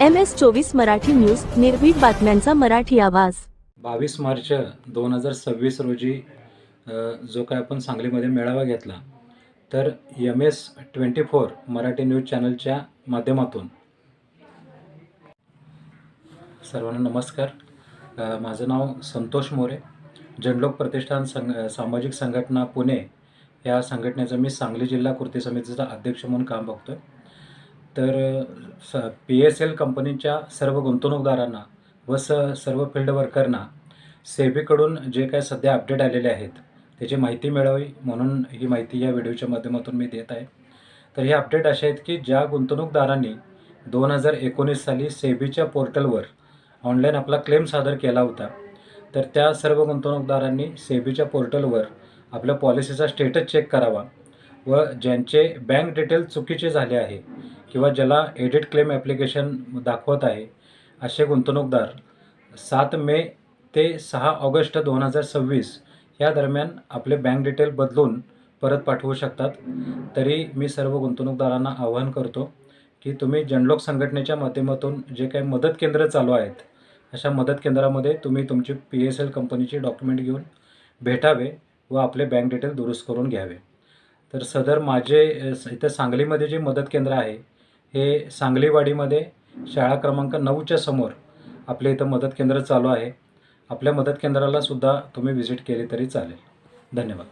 MS24 Marathi news, निर्भीड बातम्यांचा मराठी आवाज. 22 मार्च 2026 रोजी जो काय आपण सांगलीमध्ये मेळावा घेतला, तर MS24 मराठी न्यूज चॅनलच्या माध्यमातून सर्वांना नमस्कार. माझं नाव संतोष मोरे. जनलोक प्रतिष्ठान सामाजिक संघटना पुणे या संघटनेचं मी सांगली जिल्हा कृती समितीचा अध्यक्ष म्हणून काम बघतो आहे. तर PSL कंपनीच्या सर्व गुंतवणूकदारांना व सर्व फील्ड वर्करना सेबीकडून जे काय सध्या अपडेट आलेले आहेत त्याची माहिती मिळावी म्हणून ही माहिती या व्हिडिओच्या माध्यमातून मी देत आहे. तर हे अपडेट असे आहेत की ज्या गुंतवणूकदारांनी 2019 साली सेबीच्या पोर्टलवर ऑनलाईन आपला क्लेम सादर केला होता, तर त्या सर्व गुंतवणूकदारांनी सेबीच्या पोर्टलवर आपल्या पॉलिसीचा स्टेटस चेक करावा व ज्यांचे बँक डिटेल चुकीचे झाले आहे किंवा ज्याला एडिट क्लेम ॲप्लिकेशन दाखवत आहे असे गुंतवणूकदार 7 मे ते 6 ऑगस्ट 2026 या दरम्यान आपले बँक डिटेल बदलून परत पाठवू शकतात. तरी मी सर्व गुंतवणूकदारांना आवाहन करतो की तुम्ही जनलोक संघटनेच्या माध्यमातून जे काही मदत केंद्र चालू आहेत अशा मदत केंद्रामध्ये तुम्ही तुमची PSL कंपनीची डॉक्युमेंट घेऊन भेटावे व आपले बँक डिटेल दुरुस्त करून घ्यावे. तर सदर माझे इथं सांगलीमध्ये जे मदत केंद्र आहे हे सांगलीवाडीमध्ये शाळा क्रमांक 9च्या समोर आपले इथं मदत केंद्र चालू आहे. आपल्या मदत केंद्राला सुद्धा तुम्ही व्हिजिट केली तरी चालेल. धन्यवाद.